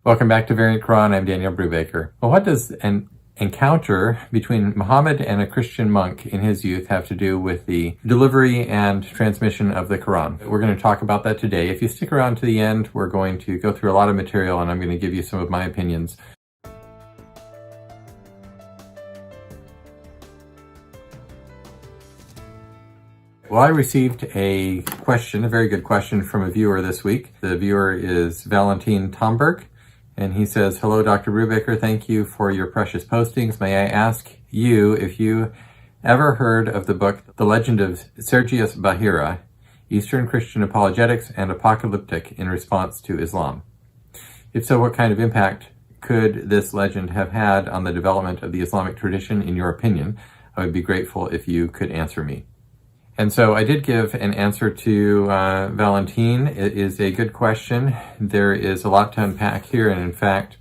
Welcome back to Variant Quran. I'm Daniel Brubaker. Well, what does an encounter between Muhammad and a Christian monk in his youth have to do with the delivery and transmission of the Quran? We're going to talk about that today. If you stick around to the end, we're going to go through a lot of material and I'm going to give you some of my opinions. Well, I received a question, a very good question from a viewer this week. The viewer is Valentin Tomberg. And he says, "Hello, Dr. Brubaker. Thank you for your precious postings. May I ask you if you ever heard of the book, The Legend of Sergius Bahira, Eastern Christian Apologetics and Apocalyptic in Response to Islam? If so, what kind of impact could this legend have had on the development of the Islamic tradition, in your opinion? I would be grateful if you could answer me." And so I did give an answer to Valentin. It is a good question. There is a lot to unpack here, and in fact,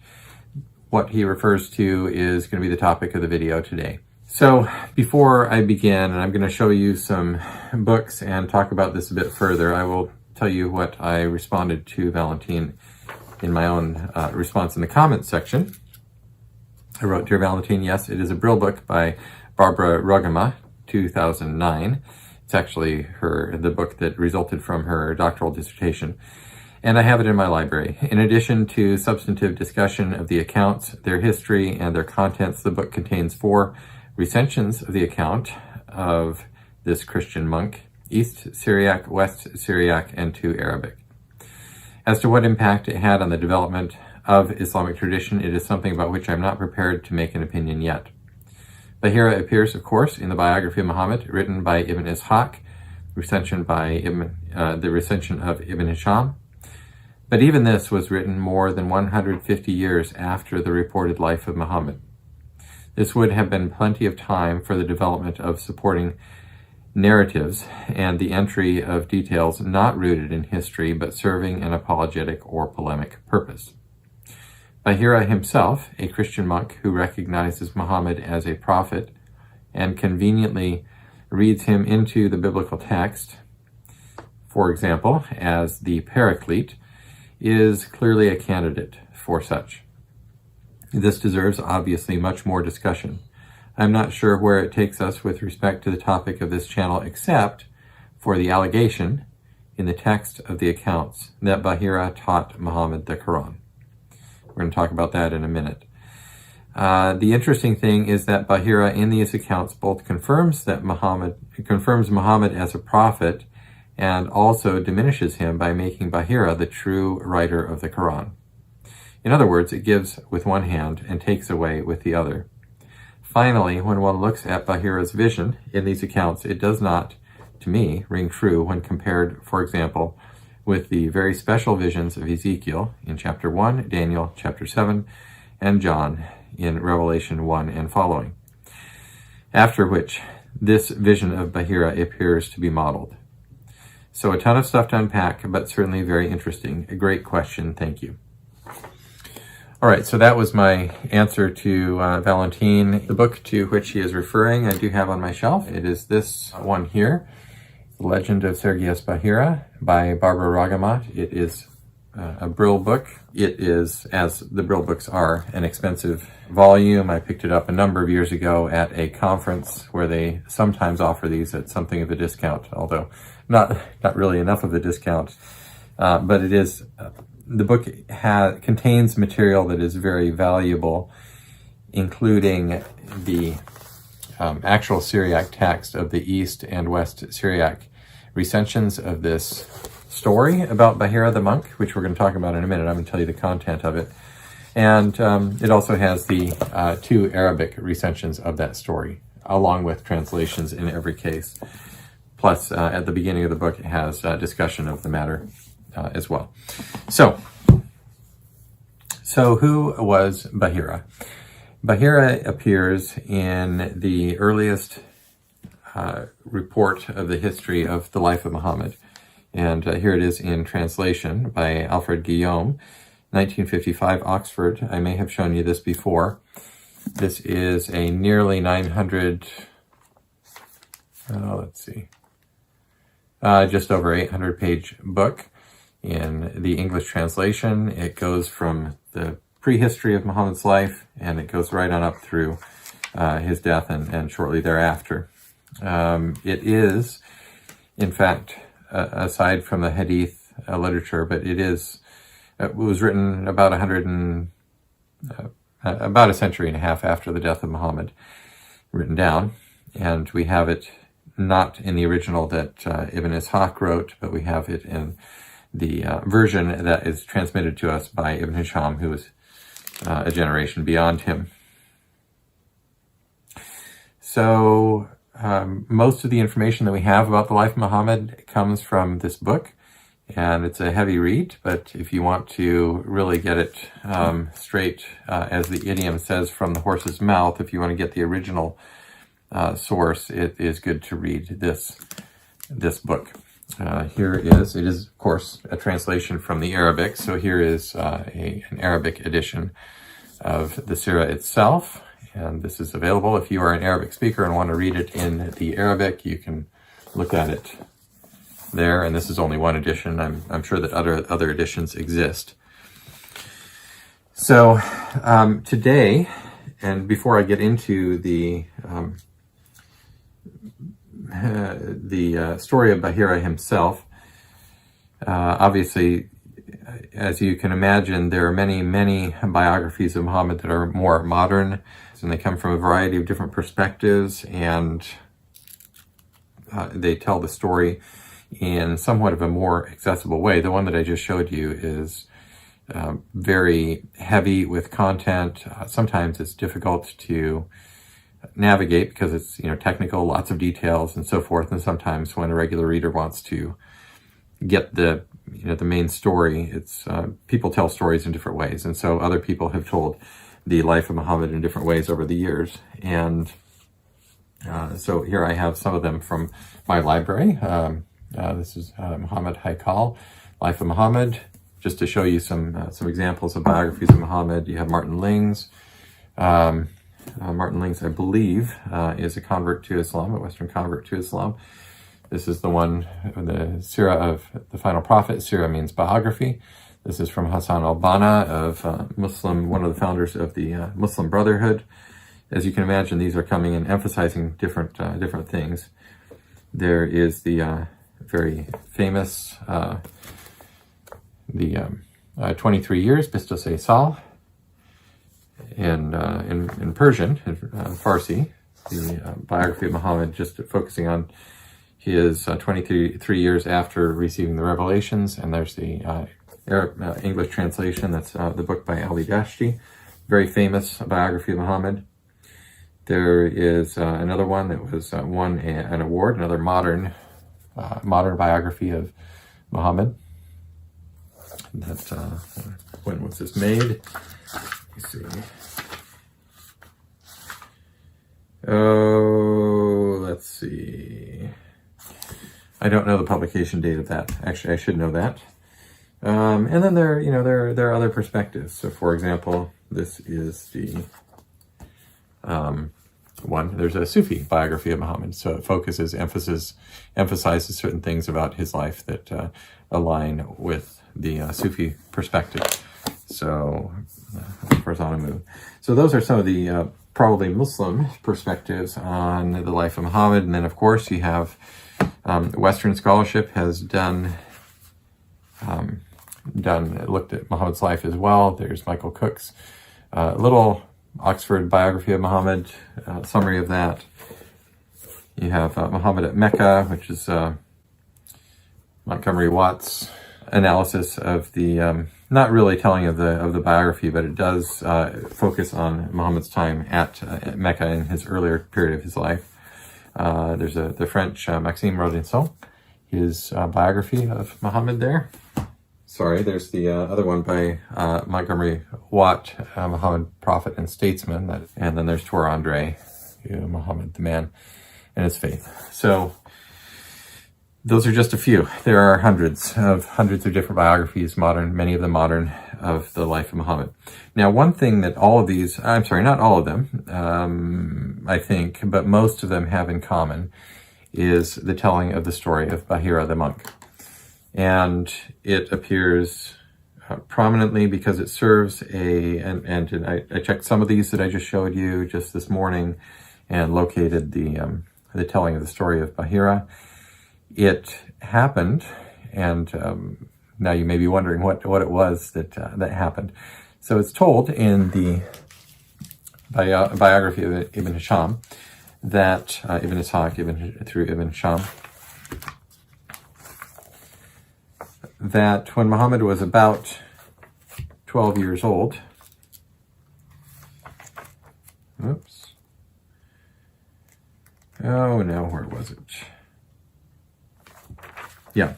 what he refers to is going to be the topic of the video today. So before I begin, and I'm going to show you some books and talk about this a bit further, I will tell you what I responded to Valentin in my own response in the comments section. I wrote, "Dear Valentin, yes, it is a Brill book by Barbara Rugema, 2009. It's actually the book that resulted from her doctoral dissertation, and I have it in my library. In addition to substantive discussion of the accounts, their history, and their contents, the book contains 4 recensions of the account of this Christian monk, East Syriac, West Syriac, and 2 Arabic. As to what impact it had on the development of Islamic tradition, it is something about which I'm not prepared to make an opinion yet. Bahira appears, of course, in the biography of Muhammad, written by Ibn Ishaq, recension by the recension of Ibn Hisham. But even this was written more than 150 years after the reported life of Muhammad. This would have been plenty of time for the development of supporting narratives and the entry of details not rooted in history, but serving an apologetic or polemic purpose. Bahira himself, a Christian monk who recognizes Muhammad as a prophet and conveniently reads him into the biblical text, for example, as the Paraclete, is clearly a candidate for such. This deserves obviously much more discussion. I'm not sure where it takes us with respect to the topic of this channel, except for the allegation in the text of the accounts that Bahira taught Muhammad the Quran. We're going to talk about that in a minute. The interesting thing is that Bahira in these accounts both confirms Muhammad as a prophet and also diminishes him by making Bahira the true writer of the Quran. In other words, it gives with one hand and takes away with the other. Finally, when one looks at Bahira's vision in these accounts, it does not, to me, ring true when compared, for example, with the very special visions of Ezekiel in chapter 1, Daniel chapter 7, and John in Revelation 1 and following, after which this vision of Bahira appears to be modeled. So a ton of stuff to unpack, but certainly very interesting. A great question. Thank you." All right, so that was my answer to Valentin. The book to which he is referring, I do have on my shelf. It is this one here, The Legend of Sergius Bahira by Barbara Rugema. It is a Brill book. It is, as the Brill books are, an expensive volume. I picked it up a number of years ago at a conference where they sometimes offer these at something of a discount, although not really enough of a discount. But it is, the book contains material that is very valuable, including the actual Syriac text of the East and West Syriac recensions of this story about Bahira the monk, which we're going to talk about in a minute. I'm going to tell you the content of it. And it also has the 2 Arabic recensions of that story, along with translations in every case. Plus, at the beginning of the book, it has discussion of the matter as well. So who was Bahira? Bahira appears in the earliest report of the history of the life of Muhammad. And here it is in translation by Alfred Guillaume, 1955, Oxford. I may have shown you this before. This is a nearly 900, just over 800 page book. In the English translation, it goes from the prehistory of Muhammad's life, and it goes right on up through his death and shortly thereafter. It is, in fact, aside from the Hadith literature, but it was written about about a century and a half after the death of Muhammad, written down, and we have it not in the original that Ibn Ishaq wrote, but we have it in the version that is transmitted to us by Ibn Hisham, who was a generation beyond him. So most of the information that we have about the life of Muhammad comes from this book, and it's a heavy read, but if you want to really get it straight, as the idiom says, from the horse's mouth, if you want to get the original source, it is good to read this book. Here it is, of course, a translation from the Arabic, so here is an Arabic edition of the Sirah itself, and this is available. If you are an Arabic speaker and want to read it in the Arabic, you can look at it there, and this is only one edition. I'm sure that other editions exist. So today, and before I get into the story of Bahira himself, obviously, as you can imagine, there are many biographies of Muhammad that are more modern, and they come from a variety of different perspectives, and they tell the story in somewhat of a more accessible way. The one that I just showed you is very heavy with content. Sometimes it's difficult to navigate because it's technical, lots of details and so forth. And sometimes when a regular reader wants to get the main story, it's people tell stories in different ways, and so other people have told the life of Muhammad in different ways over the years. And so here I have some of them from my library. This is Muhammad Haikal, Life of Muhammad. Just to show you some examples of biographies of Muhammad, you have Martin Ling's. Martin Ling's, I believe, is a convert to Islam, a Western convert to Islam. This is the one, the Sirah of the Final Prophet. Sirah means biography. This is from Hassan al-Banna, of one of the founders of the Muslim Brotherhood. As you can imagine, these are coming and emphasizing different things. There is the very famous 23 years, Bistose Sal, in Persian, in Farsi, the biography of Muhammad, just focusing on his 23 years after receiving the revelations. And there's the English translation, that's the book by Ali Dashti, very famous biography of Muhammad. There is another one that was won an award, another modern biography of Muhammad. That when was this made? Let's see. Oh, let's see. I don't know the publication date of that. Actually, I should know that. And then there are other perspectives. So, for example, this is the one. There's a Sufi biography of Muhammad. So it emphasizes certain things about his life that align with the Sufi perspective. So, so those are some of the probably Muslim perspectives on the life of Muhammad. And then, of course, you have Western scholarship has looked at Muhammad's life as well. There's Michael Cook's little Oxford biography of Muhammad, summary of that. You have Muhammad at Mecca, which is Montgomery Watt's analysis of the, not really telling of the biography, but it does focus on Muhammad's time at Mecca in his earlier period of his life. There's the French Maxime Rodinson, his biography of Muhammad there. Sorry, there's the other one by Montgomery Watt, Muhammad, Prophet and Statesman. And then there's Tor Andre, Muhammad, the man and his faith. So those are just a few. There are hundreds of different biographies, many of them modern, of the life of Muhammad. Now, one thing that all of these, I'm sorry, not all of them, I think, but most of them have in common is the telling of the story of Bahira the monk. And it appears prominently because it serves and I checked some of these that I just showed you just this morning and located the telling of the story of Bahira. It happened, and now you may be wondering what it was that happened. So it's told in the biography of Ibn Hisham that Ibn Ishaq through Ibn Hisham, that when Muhammad was about 12 years old, oops, oh no, where was it? Yeah.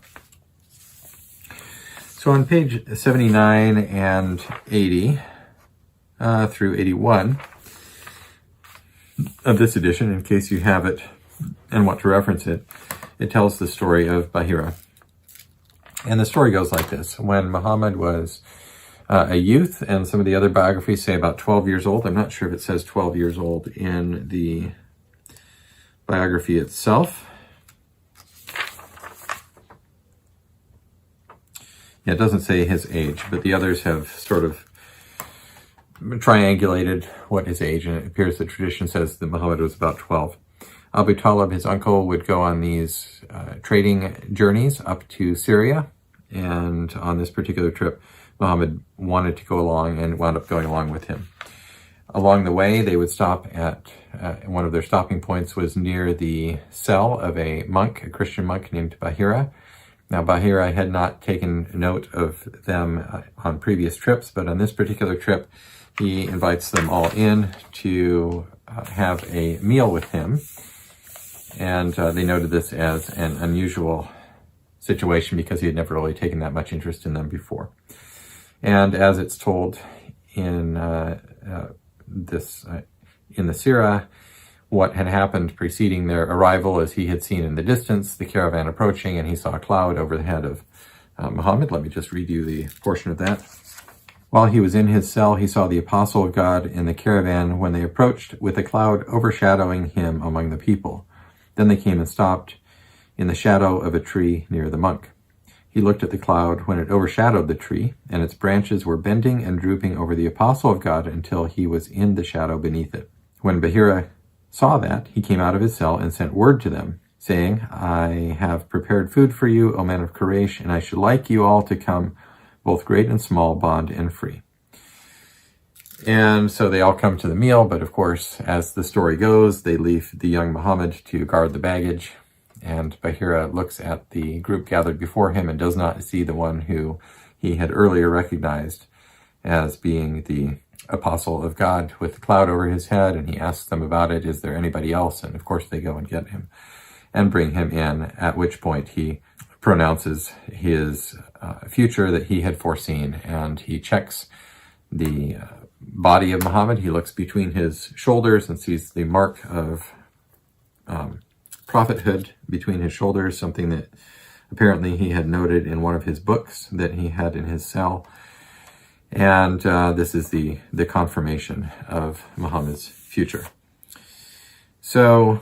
So on page 79 and 80 through 81 of this edition, in case you have it and want to reference it, it tells the story of Bahira. And the story goes like this. When Muhammad was a youth, and some of the other biographies say about 12 years old. I'm not sure if it says 12 years old in the biography itself. Yeah, it doesn't say his age, but the others have sort of triangulated what his age, and it appears that tradition says that Muhammad was about 12. Abu Talib, his uncle, would go on these trading journeys up to Syria, and on this particular trip, Muhammad wanted to go along and wound up going along with him. Along the way, they would stop at, one of their stopping points was near the cell of a monk, a Christian monk named Bahira. Now, Bahira had not taken note of them on previous trips, but on this particular trip, he invites them all in to have a meal with him. And they noted this as an unusual situation because he had never really taken that much interest in them before. And as it's told in in the Sirah, what had happened preceding their arrival is he had seen in the distance the caravan approaching, and he saw a cloud over the head of Muhammad. Let me just read you the portion of that. While he was in his cell, he saw the apostle of God in the caravan when they approached, with a cloud overshadowing him among the people. Then they came and stopped in the shadow of a tree near the monk. He looked at the cloud when it overshadowed the tree, and its branches were bending and drooping over the apostle of God until he was in the shadow beneath it. When Bahira saw that, he came out of his cell and sent word to them, saying, I have prepared food for you, O men of Quraysh, and I should like you all to come, both great and small, bond and free. And so they all come to the meal, but of course, as the story goes, they leave the young Muhammad to guard the baggage, and Bahira looks at the group gathered before him and does not see the one who he had earlier recognized as being the apostle of God with the cloud over his head, and he asks them about it. Is there anybody else? And of course they go and get him and bring him in, at which point he pronounces his future that he had foreseen, and he checks the body of Muhammad. He looks between his shoulders and sees the mark of prophethood between his shoulders, something that apparently he had noted in one of his books that he had in his cell. And this is the confirmation of Muhammad's future. So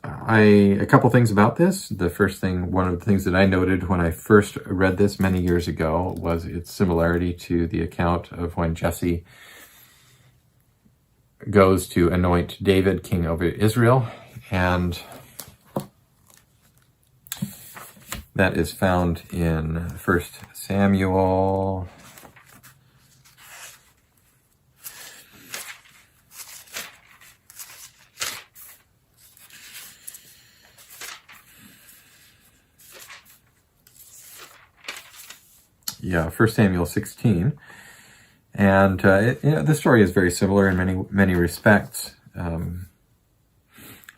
a couple things about this. The first thing, one of the things that I noted when I first read this many years ago was its similarity to the account of when Jesse goes to anoint David king over Israel, and that is found in 1 Samuel. Yeah, 1 Samuel 16. And the story is very similar in many respects.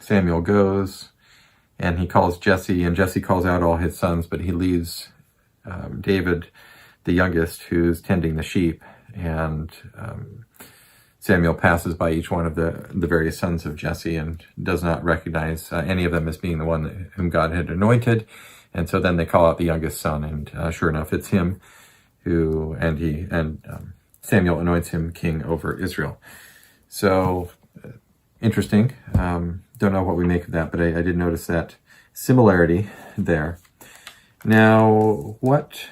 Samuel goes and he calls Jesse, and Jesse calls out all his sons, but he leaves David, the youngest, who's tending the sheep. And Samuel passes by each one of the various sons of Jesse and does not recognize any of them as being the one whom God had anointed. And so then they call out the youngest son, and sure enough, it's him Samuel anoints him king over Israel. So interesting. Don't know what we make of that, but I did notice that similarity there. Now, what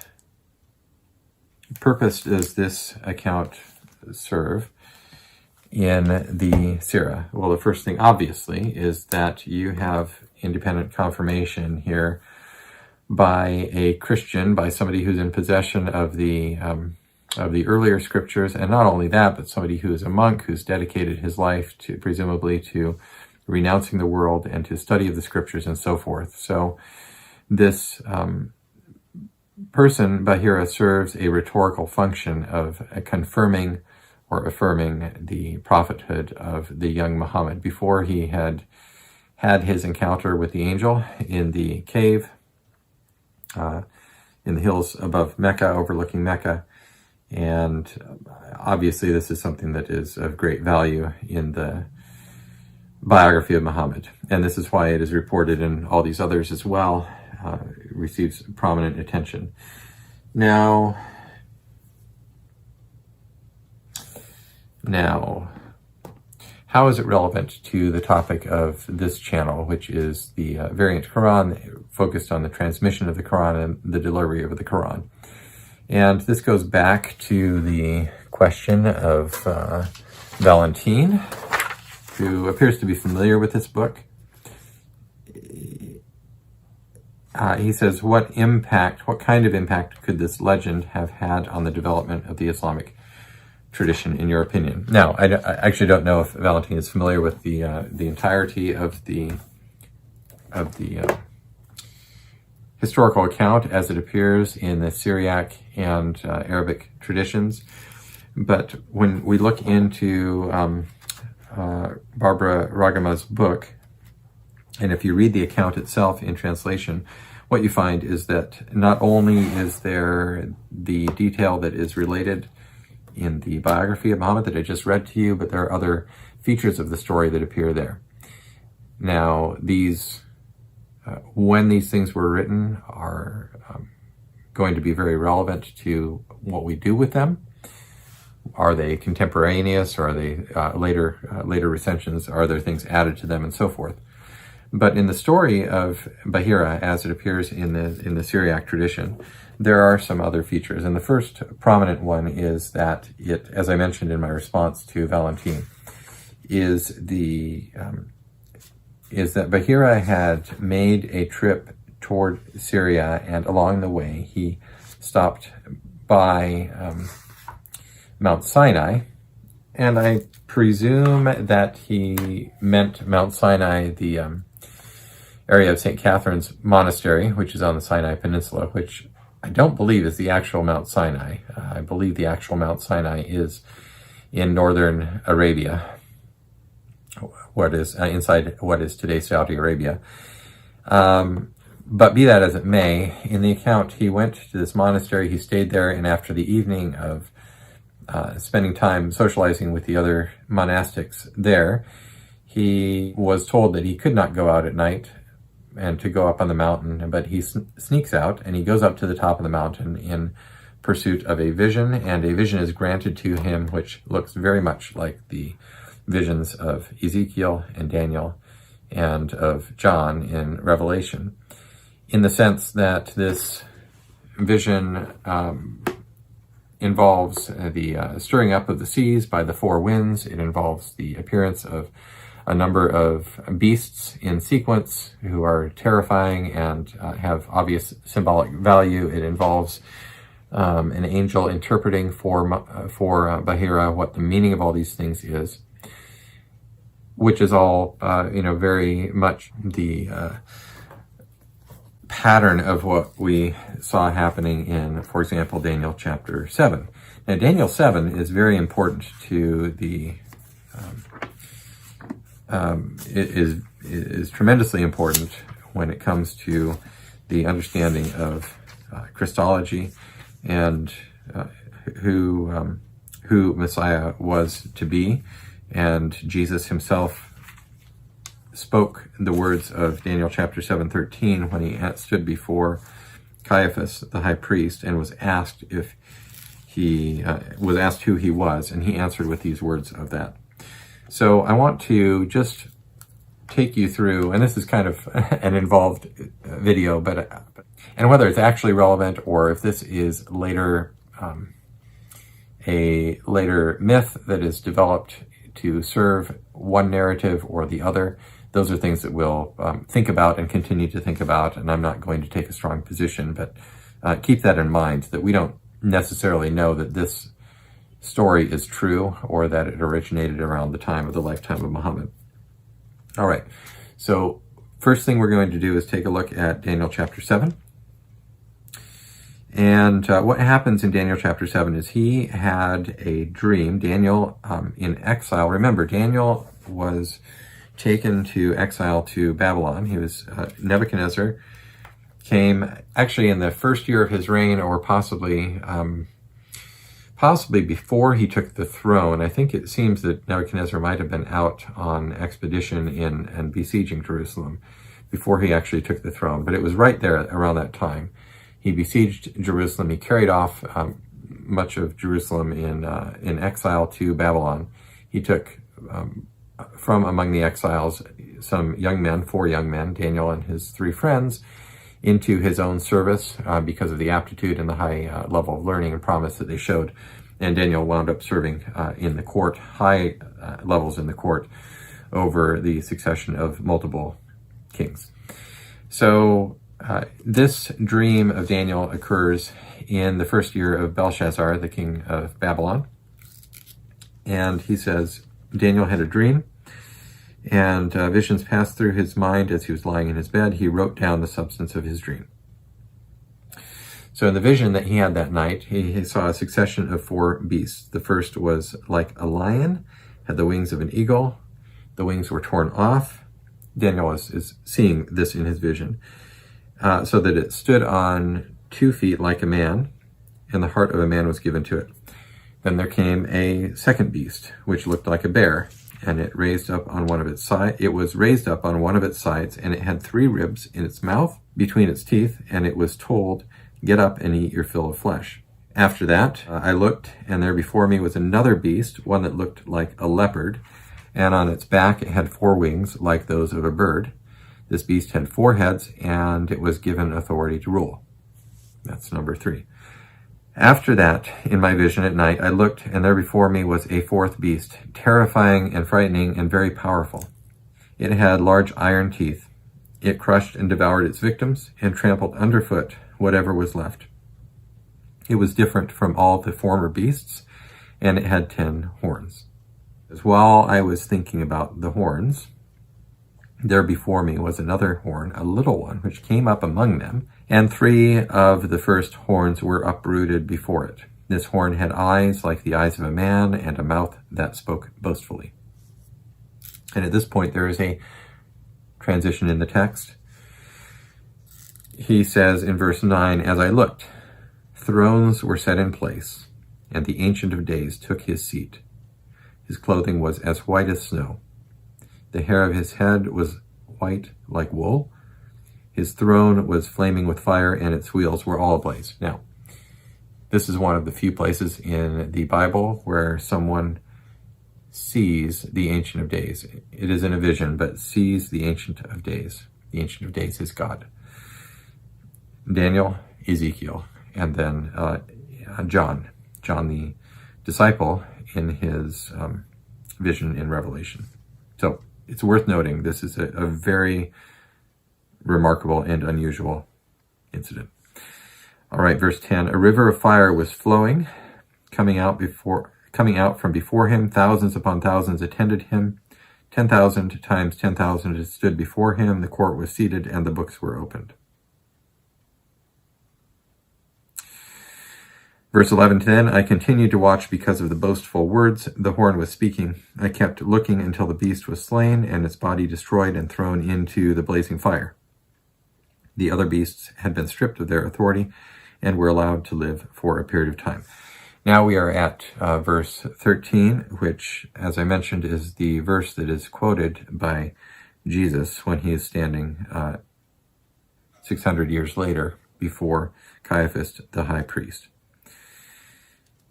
purpose does this account serve in the Sirah? Well, the first thing, obviously, is that you have independent confirmation here by a Christian, by somebody who's in possession of the earlier scriptures, and not only that, but somebody who is a monk who's dedicated his life to, presumably, to renouncing the world and to study of the scriptures and so forth. So this person, Bahira, serves a rhetorical function of confirming or affirming the prophethood of the young Muhammad. Before he had his encounter with the angel in the cave, in the hills above Mecca, overlooking Mecca. And obviously this is something that is of great value in the biography of Muhammad. And this is why it is reported in all these others as well, receives prominent attention. Now, how is it relevant to the topic of this channel, which is the variant Quran, focused on the transmission of the Quran and the delivery of the Quran? And this goes back to the question of Valentine, who appears to be familiar with this book. He says, what kind of impact could this legend have had on the development of the Islamic tradition, in your opinion? Now, I actually don't know if Valentine is familiar with the entirety of the historical account as it appears in the Syriac and Arabic traditions. But when we look into Barbara Ragama's book, and if you read the account itself in translation, what you find is that not only is there the detail that is related in the biography of Muhammad that I just read to you, but there are other features of the story that appear there. Now, when these things were written, are going to be very relevant to what we do with them. Are they contemporaneous, or are they later recensions? Are there things added to them, and so forth? But in the story of Bahira, as it appears in the Syriac tradition, there are some other features. And the first prominent one is that it, as I mentioned in my response to Valentine, is that Bahira had made a trip toward Syria, and along the way he stopped by Mount Sinai, and I presume that he meant Mount Sinai, the area of St. Catherine's Monastery, which is on the Sinai Peninsula, which I don't believe is the actual Mount Sinai. I believe the actual Mount Sinai is in northern Arabia, what is inside what is today Saudi Arabia. But be that as it may, in the account, he went to this monastery, he stayed there, and after the evening of spending time socializing with the other monastics there, he was told that he could not go out at night and to go up on the mountain, but he sneaks out and he goes up to the top of the mountain in pursuit of a vision, and a vision is granted to him which looks very much like the visions of Ezekiel and Daniel and of John in Revelation, in the sense that this vision involves the stirring up of the seas by the four winds. It involves the appearance of a number of beasts in sequence who are terrifying and have obvious symbolic value. It involves an angel interpreting for Bahira what the meaning of all these things is, which is all very much the pattern of what we saw happening in, for example, Daniel chapter 7. Now, Daniel 7 is very important to the it is tremendously important when it comes to the understanding of Christology and who Messiah was to be. And Jesus himself spoke the words of Daniel chapter 7:13 when he stood before Caiaphas, the high priest, and was asked who he was, and he answered with these words of that. So I want to just take you through, and this is kind of an involved video, but And whether it's actually relevant or if this is a later myth that is developed to serve one narrative or the other, those are things that we'll think about and continue to think about, and I'm not going to take a strong position, but keep that in mind, that we don't necessarily know that this story is true or that it originated around the time of the lifetime of Muhammad. All right, so first thing we're going to do is take a look at Daniel chapter 7. And what happens in Daniel chapter 7 is he had a dream. Daniel in exile. Remember, Daniel was taken to exile to Babylon. He was, Nebuchadnezzar came actually in the first year of his reign, or possibly before he took the throne. I think it seems that Nebuchadnezzar might have been out on expedition and besieging Jerusalem before he actually took the throne. But it was right there around that time. He besieged Jerusalem. He carried off much of Jerusalem in exile to Babylon. He took from among the exiles some young men, 4 young men, Daniel and his 3 friends, into his own service because of the aptitude and the high level of learning and promise that they showed. And Daniel wound up serving in the court, high levels in the court, over the succession of multiple kings. So this dream of Daniel occurs in the first year of Belshazzar, the king of Babylon. And he says, Daniel had a dream, and visions passed through his mind as he was lying in his bed. He wrote down the substance of his dream. So in the vision that he had that night, he saw a succession of 4 beasts. The first was like a lion, had the wings of an eagle. The wings were torn off. Daniel is seeing this in his vision. So that it stood on 2 feet like a man, and the heart of a man was given to it. Then there came a second beast, which looked like a bear, and it raised up on one of its sides. It was raised up on one of its sides, and it had 3 ribs in its mouth between its teeth, and it was told, "Get up and eat your fill of flesh." After that, I looked, and there before me was another beast, one that looked like a leopard, and on its back it had 4 wings like those of a bird. This beast had 4 heads, and it was given authority to rule. That's number 3. After that, in my vision at night, I looked, and there before me was a 4th beast, terrifying and frightening and very powerful. It had large iron teeth. It crushed and devoured its victims and trampled underfoot whatever was left. It was different from all the former beasts, and it had 10 horns. As while I was thinking about the horns, there before me was another horn, a little one, which came up among them, and 3 of the first horns were uprooted before it. This horn had eyes like the eyes of a man, and a mouth that spoke boastfully. And at this point, there is a transition in the text. He says in verse 9, "As I looked, thrones were set in place, and the Ancient of Days took his seat. His clothing was as white as snow. The hair of his head was white like wool. His throne was flaming with fire, and its wheels were all ablaze." Now, this is one of the few places in the Bible where someone sees the Ancient of Days. It is in a vision, but sees the Ancient of Days. The Ancient of Days is God. Daniel, Ezekiel, and then John the disciple in his vision in Revelation. So it's worth noting this is a very remarkable and unusual incident. All right, verse 10, "A river of fire was flowing, coming out from before him. Thousands upon thousands attended him. 10,000 times 10,000 had stood before him. The court was seated, and the books were opened." Verse 11, "Then I continued to watch because of the boastful words the horn was speaking. I kept looking until the beast was slain and its body destroyed and thrown into the blazing fire. The other beasts had been stripped of their authority and were allowed to live for a period of time." Now we are at verse 13, which, as I mentioned, is the verse that is quoted by Jesus when he is standing 600 years later before Caiaphas, the high priest.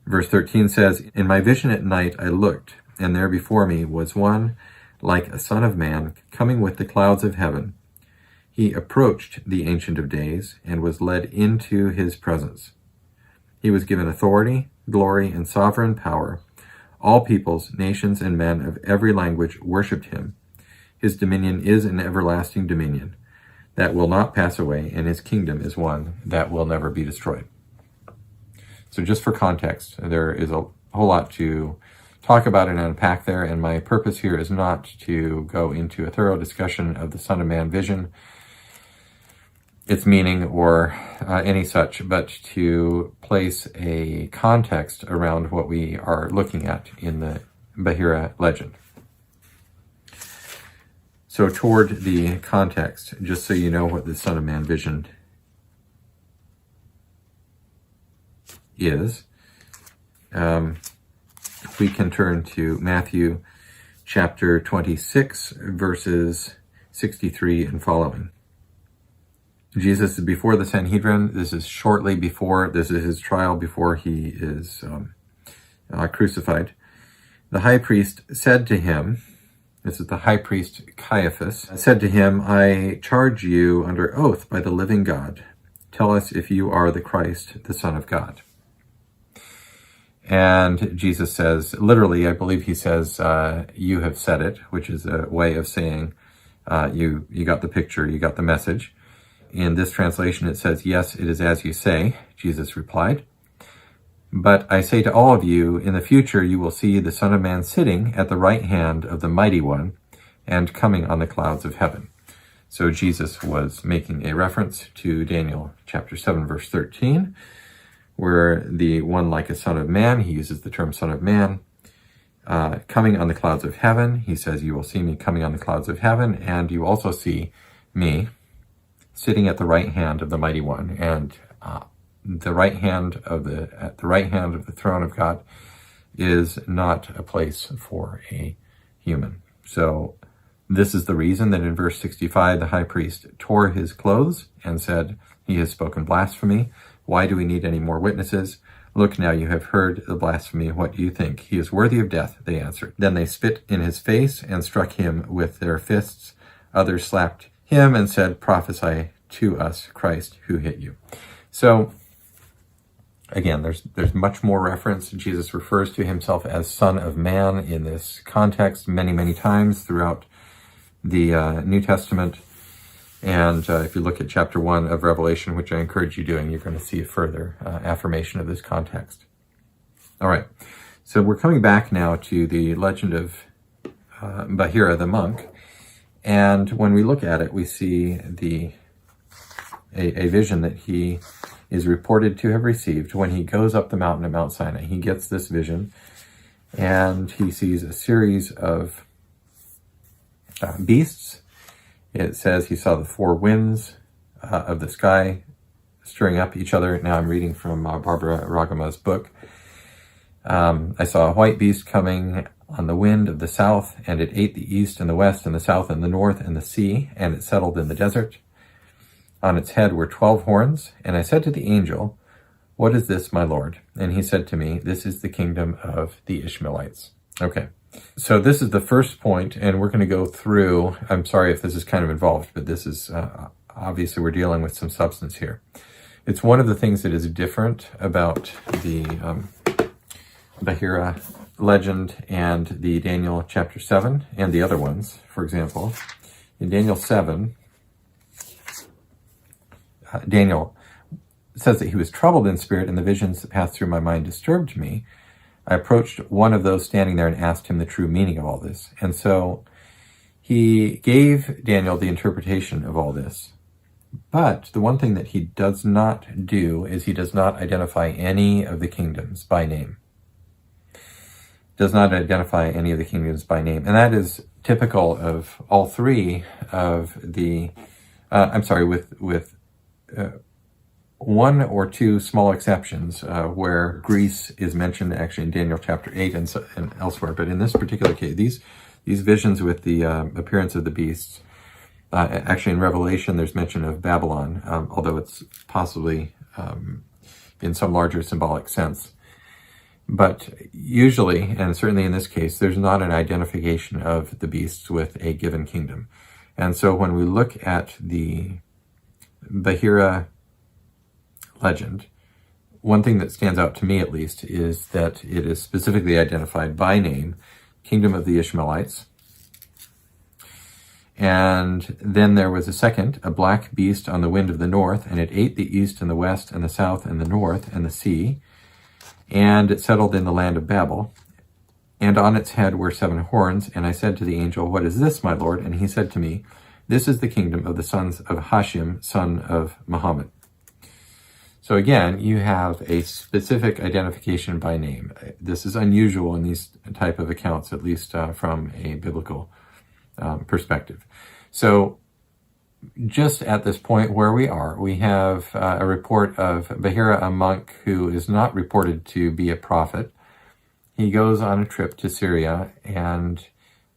Verse 13 says, "In my vision at night I looked, and there before me was one like a son of man coming with the clouds of heaven. He approached the Ancient of Days and was led into his presence. He was given authority, glory, and sovereign power. All peoples, nations, and men of every language worshipped him. His dominion is an everlasting dominion that will not pass away, and his kingdom is one that will never be destroyed. So just for context, there is a whole lot to talk about and unpack there, and my purpose here is not to go into a thorough discussion of the Son of Man vision, its meaning, or any such, but to place a context around what we are looking at in the Bahira legend. So toward the context, just so you know what the Son of Man vision is, we can turn to Matthew chapter 26, verses 63 and following. Jesus is before the Sanhedrin. This is shortly before, this is his trial before he is crucified. The high priest said to him, this is the high priest Caiaphas, said to him, I charge you under oath by the living God. Tell us if you are the Christ, the Son of God. And Jesus says, literally, I believe he says, you have said it, which is a way of saying, you got the picture, you got the message. In this translation, it says, yes, it is as you say, Jesus replied. But I say to all of you, in the future you will see the Son of Man sitting at the right hand of the Mighty One and coming on the clouds of heaven. So Jesus was making a reference to Daniel chapter 7, verse 13, where the one like a son of man, he uses the term son of man, coming on the clouds of heaven. He says, you will see me coming on the clouds of heaven, and you also see me sitting at the right hand of the Mighty One. And at the right hand of the throne of God is not a place for a human. So this is the reason that in verse 65, the high priest tore his clothes and said, he has spoken blasphemy. Why do we need any more witnesses? Look, now you have heard the blasphemy. What do you think? He is worthy of death, they answered. Then they spit in his face and struck him with their fists. Others slapped him and said, prophesy to us, Christ, who hit you? So again, there's much more reference. Jesus refers to himself as Son of Man in this context many, many times throughout the New Testament. And if you look at chapter 1 of Revelation, which I encourage you doing, you're going to see a further affirmation of this context. All right, so we're coming back now to the legend of Bahira the monk. And when we look at it, we see a vision that he is reported to have received when he goes up the mountain at Mount Sinai. He gets this vision, and he sees a series of beasts. It says he saw the four winds of the sky stirring up each other. Now I'm reading from Barbara Ragama's book. I saw a white beast coming on the wind of the south, and it ate the east and the west and the south and the north and the sea, and it settled in the desert. On its head were 12 horns, and I said to the angel, what is this, my Lord? And he said to me, this is the kingdom of the Ishmaelites. Okay. So this is the first point, and we're going to go through, I'm sorry if this is kind of involved, but this is, obviously we're dealing with some substance here. It's one of the things that is different about the Bahira legend and the Daniel chapter 7 and the other ones. For example, in Daniel 7, Daniel says that he was troubled in spirit, and the visions that passed through my mind disturbed me. I approached one of those standing there and asked him the true meaning of all this. And so he gave Daniel the interpretation of all this. But the one thing that he does not do is he does not identify any of the kingdoms by name. Does not identify any of the kingdoms by name. And that is typical of all three of the, with one or two small exceptions where Greece is mentioned actually in Daniel chapter 8 and elsewhere. But in this particular case, these visions with the appearance of the beasts, actually in Revelation there's mention of Babylon, although it's possibly in some larger symbolic sense. But usually, and certainly in this case, there's not an identification of the beasts with a given kingdom. And so when we look at the Bahira legend, one thing that stands out to me at least is that it is specifically identified by name, Kingdom of the Ishmaelites. And then there was a second, a black beast on the wind of the north, and it ate the east and the west and the south and the north and the sea, and it settled in the land of Babel. And on its head were 7 horns, and I said to the angel, "What is this, my Lord?" And he said to me, "This is the kingdom of the sons of Hashim, son of Muhammad." So again, you have a specific identification by name. This is unusual in these type of accounts, at least from a biblical perspective. So just at this point where we are, we have a report of Bahira, a monk who is not reported to be a prophet. He goes on a trip to Syria, and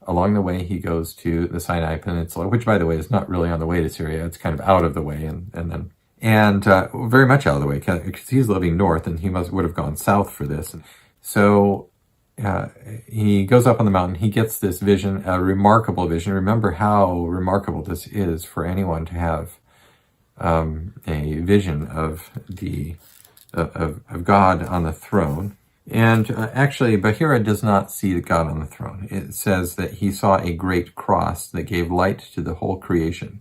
along the way he goes to the Sinai Peninsula, which, by the way, is not really on the way to Syria. It's kind of out of the way, and very much out of the way, because he's living north, and he would have gone south for this. So he goes up on the mountain. He gets this vision, a remarkable vision. Remember how remarkable this is for anyone to have a vision of of God on the throne. And actually, Bahira does not see God on the throne. It says that he saw a great cross that gave light to the whole creation.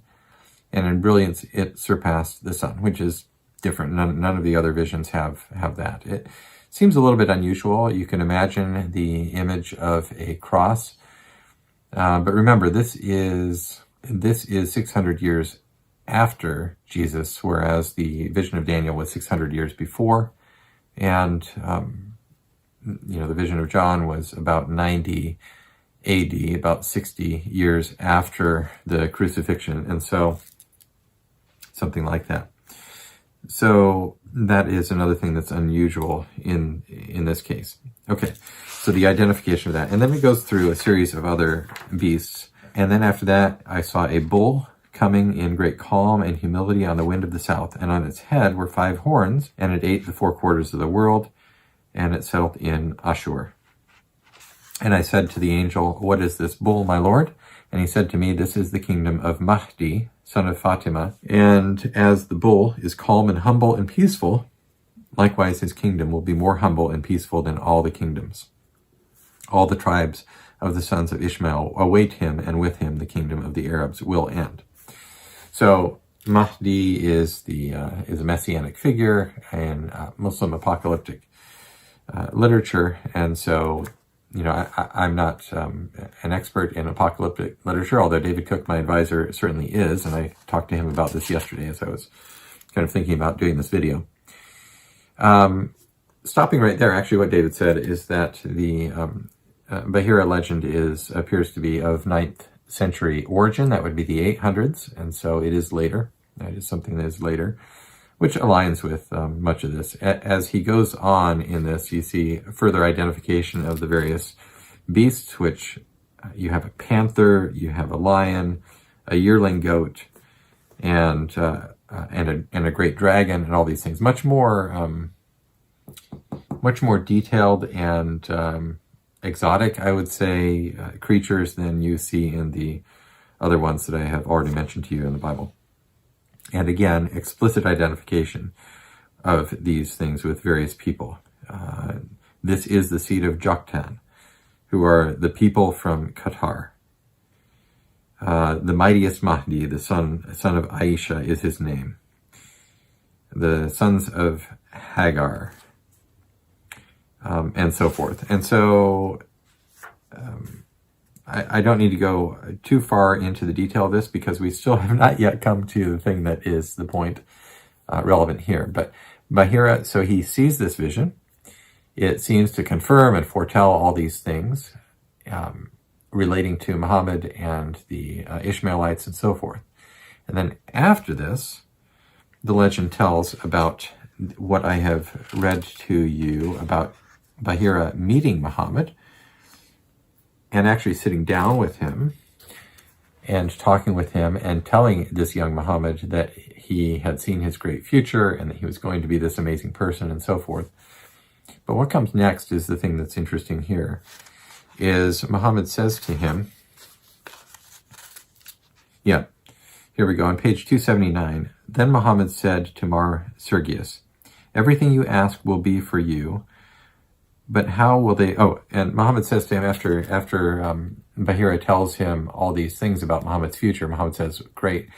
And in brilliance, it surpassed the sun, which is different. None of the other visions have that. It seems a little bit unusual. You can imagine the image of a cross. But remember, this is 600 years after Jesus, whereas the vision of Daniel was 600 years before. And the vision of John was about 90 AD, about 60 years after the crucifixion, and so something like that. So that is another thing that's unusual in this case. Okay, so the identification of that. And then it goes through a series of other beasts. And then after that, I saw a bull coming in great calm and humility on the wind of the south, and on its head were 5 horns, and it ate the 4 quarters of the world, and it settled in Ashur. And I said to the angel, "What is this bull, my Lord?" And he said to me, "This is the kingdom of Mahdi, son of Fatima. And as the bull is calm and humble and peaceful, likewise his kingdom will be more humble and peaceful than all the kingdoms. All the tribes of the sons of Ishmael await him, and with him the kingdom of the Arabs will end." So Mahdi is a messianic figure in Muslim apocalyptic literature, and so I'm not an expert in apocalyptic literature, although David Cook, my advisor, certainly is, and I talked to him about this yesterday as I was kind of thinking about doing this video. Stopping right there, actually what David said is that the Bahira legend appears to be of 9th century origin. That would be the 800s, and so it is later. That is something that is later, which aligns with much of this. As he goes on in this, you see further identification of the various beasts, which you have a panther, you have a lion, a yearling goat, and a great dragon, and all these things. Much more detailed and exotic, I would say, creatures than you see in the other ones that I have already mentioned to you in the Bible. And again, explicit identification of these things with various people. This is the seed of Joktan, who are the people from Qatar. The mightiest Mahdi, the son of Aisha, is his name. The sons of Hagar, and so forth. And so I don't need to go too far into the detail of this because we still have not yet come to the thing that is the point relevant here. But Bahira, so he sees this vision. It seems to confirm and foretell all these things relating to Muhammad and the Ishmaelites and so forth. And then after this, the legend tells about what I have read to you about Bahira meeting Muhammad and actually sitting down with him and talking with him and telling this young Muhammad that he had seen his great future and that he was going to be this amazing person and so forth. But what comes next is the thing that's interesting here, is Muhammad says to him, Yeah, here we go. On page 279, then Muhammad said to Mar Sergius, everything you ask will be for you, but how will they... Oh, and Muhammad says to him after Bahira tells him all these things about Muhammad's future, Muhammad says, great,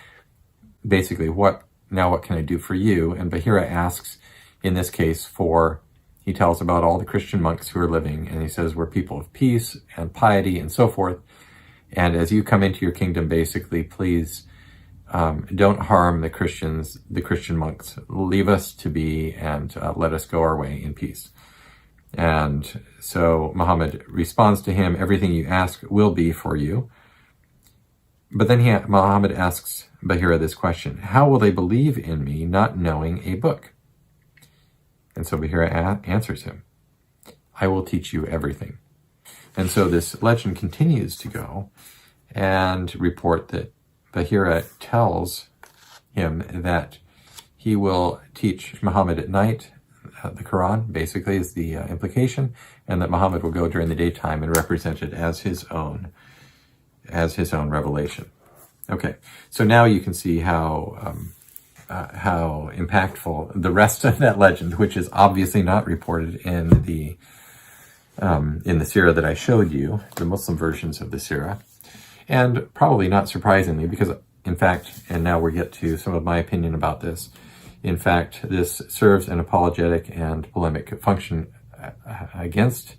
basically, what can I do for you? And Bahira asks, in this case, he tells about all the Christian monks who are living, and he says, we're people of peace and piety and so forth. And as you come into your kingdom, basically, please don't harm the Christian monks. Leave us to be and let us go our way in peace. And so Muhammad responds to him, everything you ask will be for you. But then Muhammad asks Bahira this question, how will they believe in me not knowing a book? And so Bahira answers him, I will teach you everything. And so this legend continues to go and report that Bahira tells him that he will teach Muhammad at night, the Quran basically is the implication, and that Muhammad will go during the daytime and represent it as his own revelation. Okay, so now you can see how impactful the rest of that legend, which is obviously not reported in the Sirah that I showed you, the Muslim versions of the Sirah, and probably not surprisingly, because in fact, and now we get to some of my opinion about this, in fact, this serves an apologetic and polemic function against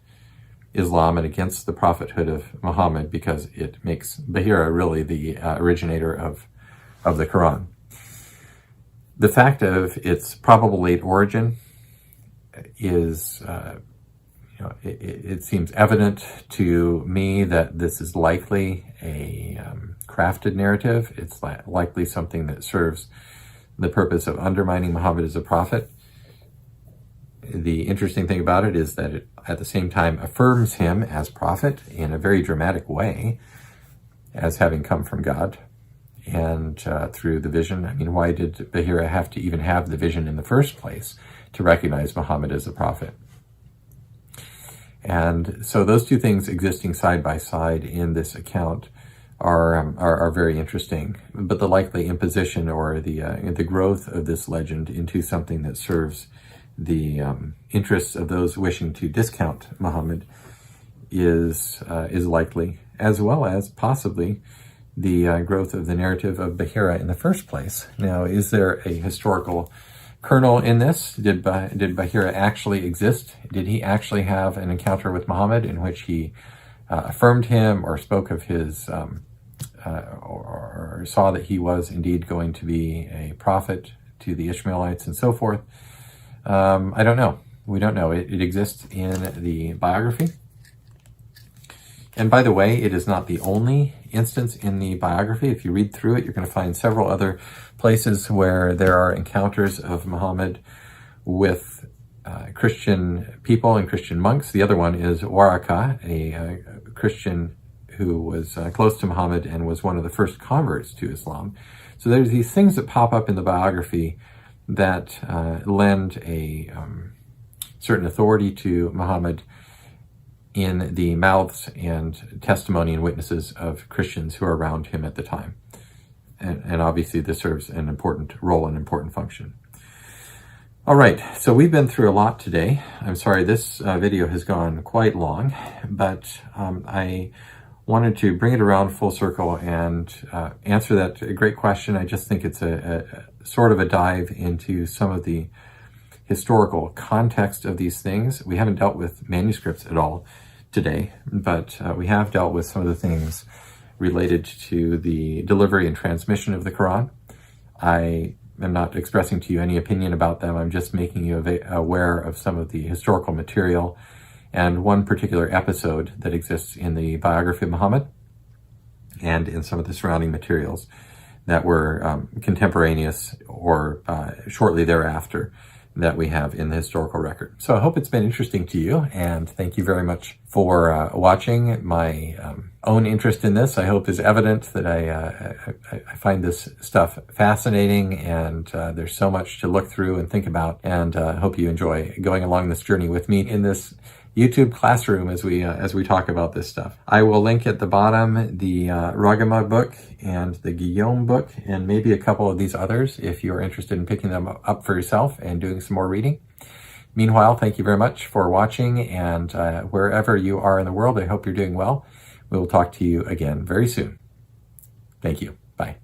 Islam and against the prophethood of Muhammad, because it makes Bahira really the originator of the Quran. The fact of its probable late origin is, it seems evident to me that this is likely a crafted narrative. It's likely something that serves the purpose of undermining Muhammad as a prophet. The interesting thing about it is that it, at the same time, affirms him as prophet in a very dramatic way, as having come from God, and through the vision. I mean, why did Bahira have to even have the vision in the first place to recognize Muhammad as a prophet? And so those two things existing side by side in this account are very interesting. But the likely imposition or the growth of this legend into something that serves the interests of those wishing to discount Muhammad is likely, as well as possibly the growth of the narrative of Bahira in the first place. Now, is there a historical kernel in this? Did Bahira actually exist? Did he actually have an encounter with Muhammad in which he affirmed him or spoke of his, or saw that he was indeed going to be a prophet to the Ishmaelites and so forth? I don't know. We don't know. It exists in the biography. And by the way, it is not the only instance in the biography. If you read through it, you're going to find several other places where there are encounters of Muhammad with Christian people and Christian monks. The other one is Waraka, a Christian who was close to Muhammad and was one of the first converts to Islam. So there's these things that pop up in the biography that lend a certain authority to Muhammad in the mouths and testimony and witnesses of Christians who are around him at the time. And obviously this serves an important role and important function. All right, so we've been through a lot today. I'm sorry, this video has gone quite long, but I wanted to bring it around full circle and answer that great question. I just think it's a sort of a dive into some of the historical context of these things. We haven't dealt with manuscripts at all today, but we have dealt with some of the things related to the delivery and transmission of the Quran. I am not expressing to you any opinion about them. I'm just making you aware of some of the historical material and one particular episode that exists in the biography of Muhammad and in some of the surrounding materials that were contemporaneous or shortly thereafter that we have in the historical record. So I hope it's been interesting to you, and thank you very much for watching. My own interest in this, I hope, is evident that I find this stuff fascinating, and there's so much to look through and think about, and I hope you enjoy going along this journey with me in this YouTube classroom as we talk about this stuff. I will link at the bottom the Ragama book and the Guillaume book, and maybe a couple of these others if you're interested in picking them up for yourself and doing some more reading. Meanwhile, thank you very much for watching, and wherever you are in the world, I hope you're doing well. We will talk to you again very soon. Thank you. Bye.